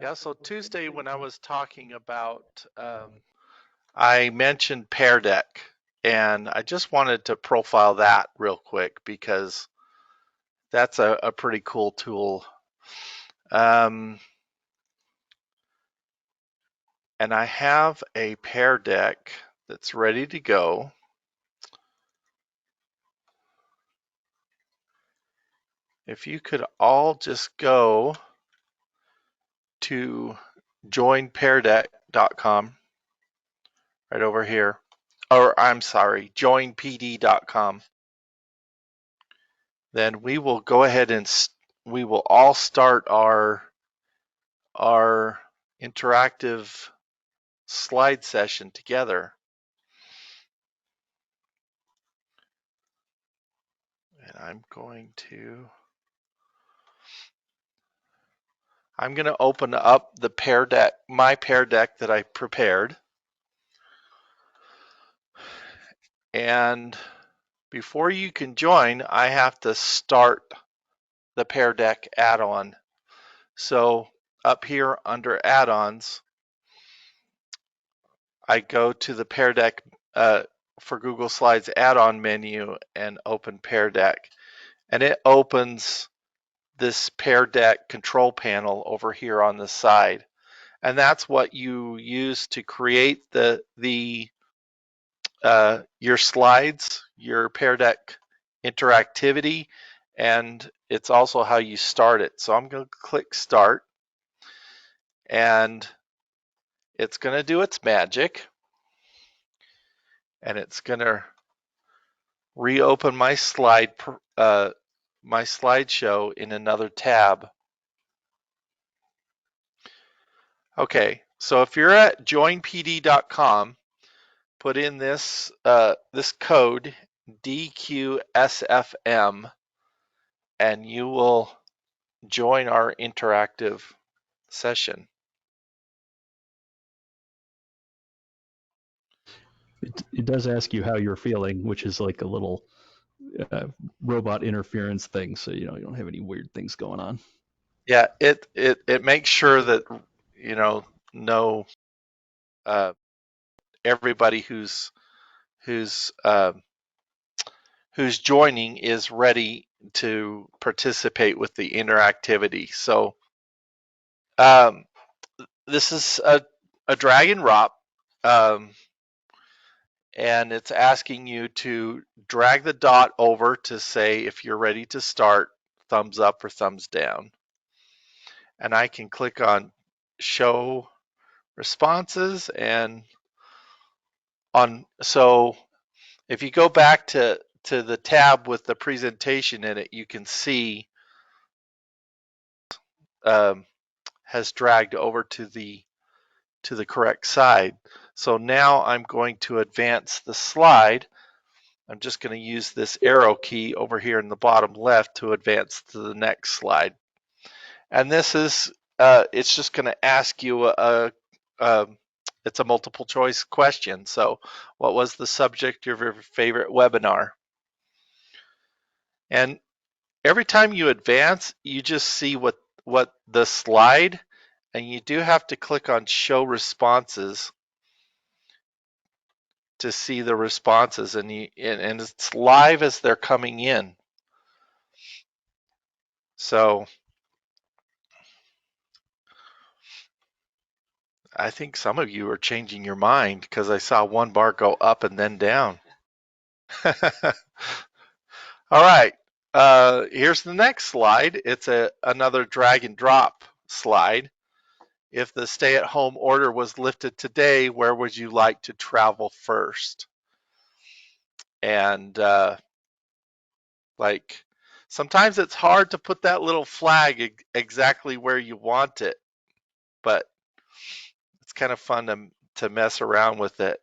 Yeah, so Tuesday when I was talking about, I mentioned Pear Deck, and I just wanted to profile that real quick because that's a pretty cool tool. Um, and I have a Pear Deck that's ready to go. If you could all just go to joinpeardeck.com right over here, or I'm sorry, joinpd.com. Then we will go ahead and we will all start our interactive slide session together. And I'm going to open up the Pear Deck, my Pear Deck that I prepared. And before you can join, I have to start the Pear Deck add-on. So up here under add-ons, I go to the Pear Deck for Google Slides add-on menu and open Pear Deck. And it opens this Pear Deck control panel over here on the side. And that's what you use to create your slides, your Pear Deck interactivity, and it's also how you start it. So I'm going to click start, and it's going to do its magic, and it's going to reopen my slideshow in another tab. Okay, so if you're at joinpd.com, put in this code DQSFM, and you will join our interactive session. It does ask you how you're feeling, which is like a little uh, robot interference thing, so you don't have any weird things going on. Yeah, it makes sure that you know uh, everybody who's uh, who's joining is ready to participate with the interactivity. So um, this is a drag and drop, um, and it's asking you to drag the dot over to say if you're ready to start, thumbs up or thumbs down. And I can click on show responses, and so if you go back to the tab with the presentation in it, you can see um, has dragged over to the correct side. So now I'm going to advance the slide. I'm just going to use this arrow key over here in the bottom left to advance to the next slide. And this is it's just going to ask you a it's a multiple choice question. So what was the subject of your favorite webinar? And every time you advance, you just see what the slide, and you do have to click on show responses to see the responses, and it's live as they're coming in. So I think some of you are changing your mind because I saw one bar go up and then down. All right, here's the next slide. It's another drag and drop slide. If the stay-at-home order was lifted today, where would you like to travel first? And like sometimes it's hard to put that little flag exactly where you want it, but it's kind of fun to mess around with it.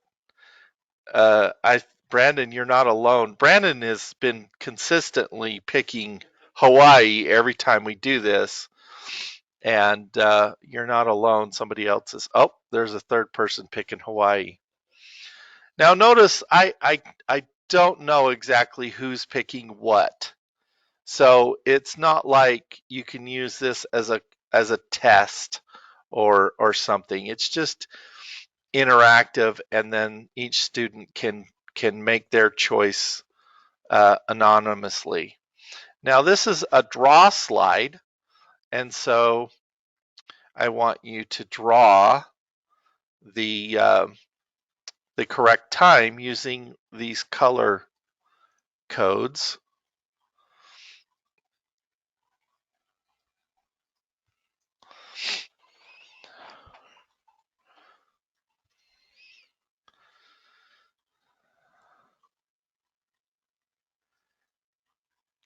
Brandon, you're not alone. Brandon has been consistently picking Hawaii every time we do this, and you're not alone. Somebody else is. Oh, there's a third person picking Hawaii. Now notice I don't know exactly who's picking what. So it's not like you can use this as a test or something. It's just interactive, and then each student can make their choice anonymously. Now this is a draw slide, and so I want you to draw the the correct time using these color codes.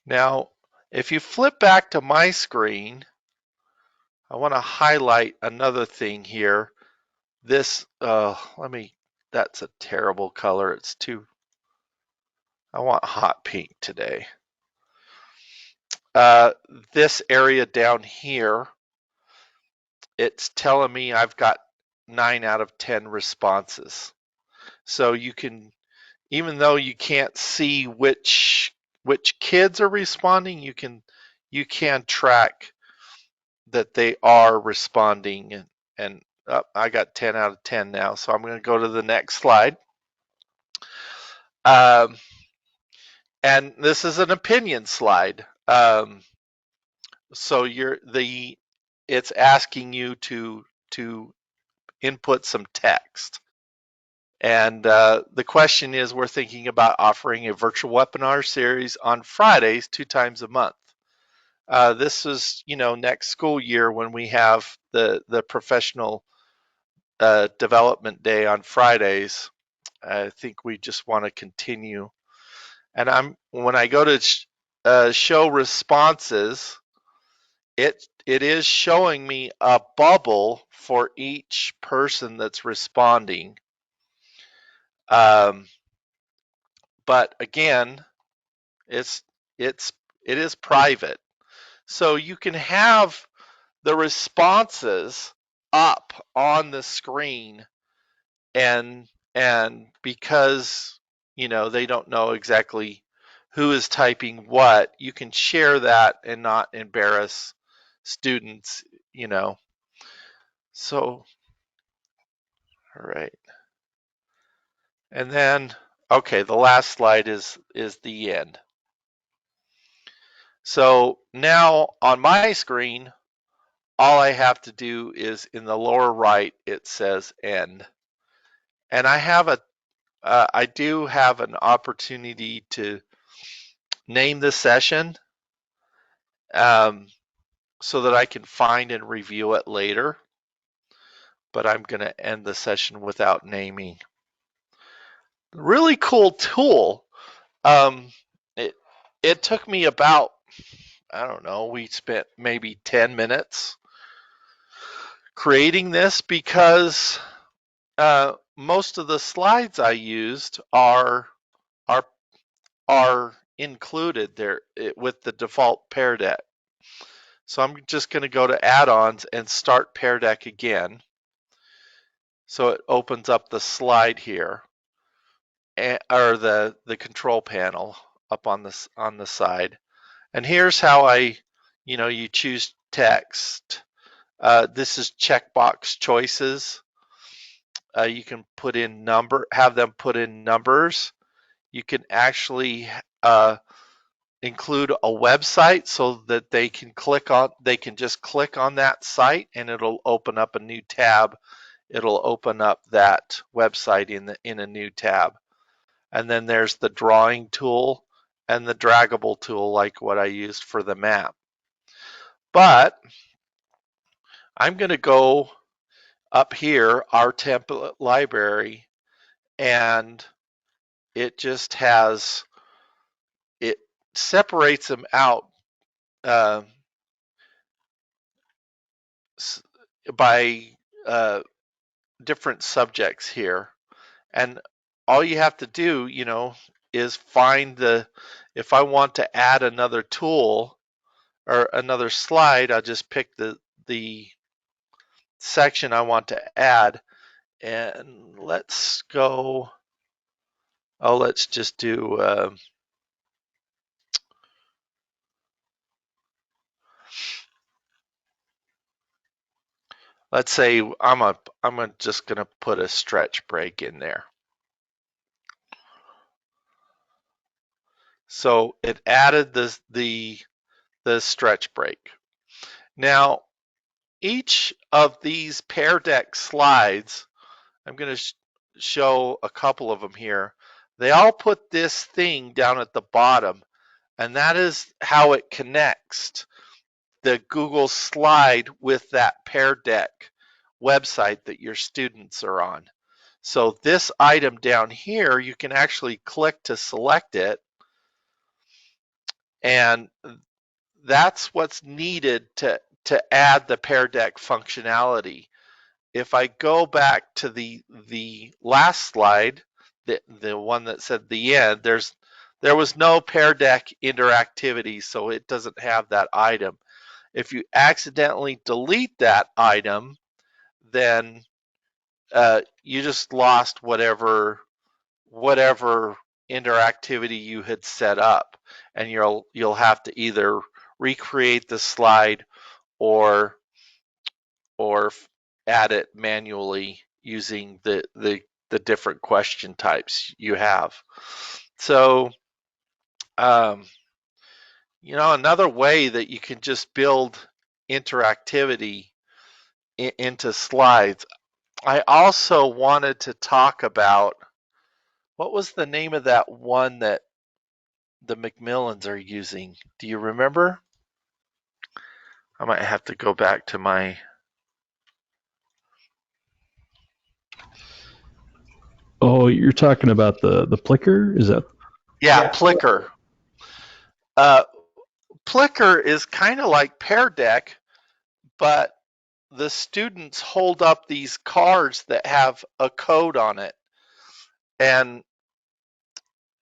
Now, if you flip back to my screen, I want to highlight another thing here. This, that's a terrible color. It's too, I want hot pink today. Uh, this area down here, it's telling me I've got 9 out of 10 responses. So you can, even though you can't see which kids are responding, you can track that they are responding, and I got 10 out of 10 now. So I'm going to go to the next slide. Um, and this is an opinion slide. So it's asking you to input some text. And the question is, we're thinking about offering a virtual webinar series on Fridays 2 times a month. This is, next school year when we have the professional development day on Fridays. I think we just want to continue. And when I go to show responses, it is showing me a bubble for each person that's responding. Um, but again, it's it's it is private, so you can have the responses up on the screen, and because they don't know exactly who is typing what, you can share that and not embarrass students, so all right. And then, okay, the last slide is the end. So now on my screen, all I have to do is in the lower right, it says end. And I do have an opportunity to name the session, um, so that I can find and review it later. But I'm going to end the session without naming. Really cool tool. Um, it it took me about, I don't know, we spent maybe 10 minutes creating this because most of the slides I used are are included there with the default Pear Deck. So I'm just going to go to add-ons and start Pear Deck again. So it opens up the slide here, or the control panel up on the side. And here's how you choose text. This is checkbox choices. You can have them put in numbers. You can actually include a website so that they can just click on that site and it'll open up a new tab. It'll open up that website in a new tab. And then there's the drawing tool and the draggable tool, like what I used for the map. But I'm going to go up here, our template library, and it just it separates them out uh, by different subjects here. And all you have to do, is find if I want to add another tool or another slide, I'll just pick the section I want to add. And let's just do, let's say I'm just going to put a stretch break in there. So it added the stretch break. Now, each of these Pear Deck slides, I'm going to show a couple of them here. They all put this thing down at the bottom, and that is how it connects the Google slide with that Pear Deck website that your students are on. So this item down here, you can actually click to select it, and that's what's needed to add the Pear Deck functionality. If I go back to the last slide, the one that said the end, there was no Pear Deck interactivity, so it doesn't have that item. If you accidentally delete that item, then you just lost whatever interactivity you had set up, and you'll have to either recreate the slide or or add it manually using the different question types you have. So um, another way that you can just build interactivity into slides. I also wanted to talk about what was the name of that one that the Macmillans are using. Do you remember? I might have to go back to my. Oh, you're talking about the Plicker? Is that? Yeah, Plicker. Uh, Plicker is kind of like Pear Deck, but the students hold up these cards that have a code on it, and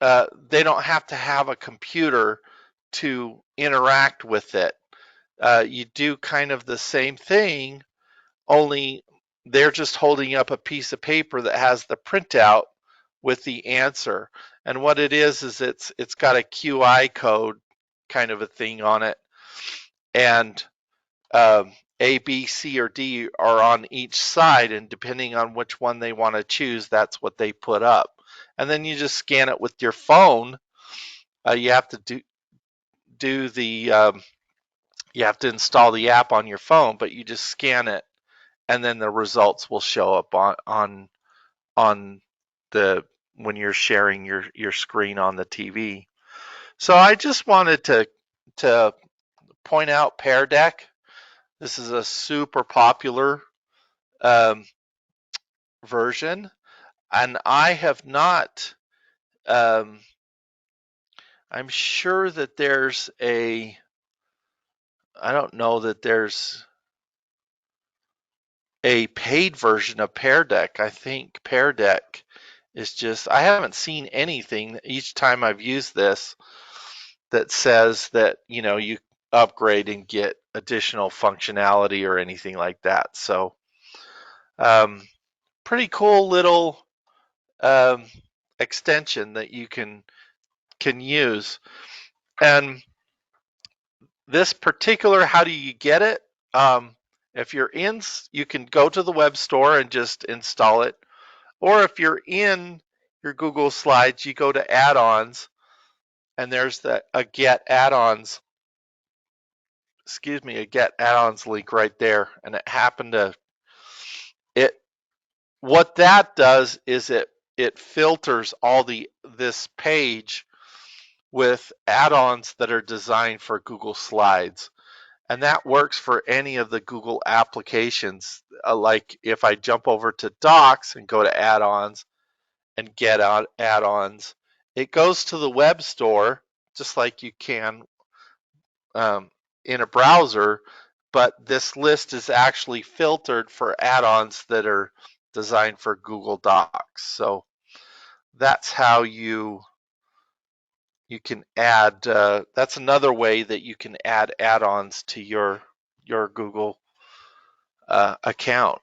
they don't have to have a computer to interact with it. You do kind of the same thing, only they're just holding up a piece of paper that has the printout with the answer. And what it is it's got a QI code kind of a thing on it, and A, B, C, or D are on each side, and depending on which one they want to choose, that's what they put up. And then you just scan it with your phone. You have to do the you have to install the app on your phone, but you just scan it, and then the results will show up on the when you're sharing your screen on the TV. So I just wanted to point out Pear Deck. This is a super popular um, version, and I have not. Um, I'm sure that there's a. I don't know that there's a paid version of Pear Deck. I think Pear Deck is just. I haven't seen anything each time I've used this that says that you upgrade and get additional functionality or anything like that. So um, pretty cool little um, extension that you can use. And this particular, how do you get it? Um, if you're in, you can go to the web store and just install it. Or if you're in your Google Slides, you go to add-ons, and there's a get add-ons, a get add-ons link right there. And it happened to it. What that does is it filters all this page with add-ons that are designed for Google Slides. And that works for any of the Google applications. Like if I jump over to Docs and go to add-ons and get out add-ons, it goes to the web store just like you can um, in a browser, but this list is actually filtered for add-ons that are designed for Google Docs. So that's how you can add. That's another way that you can add add-ons to your Google account.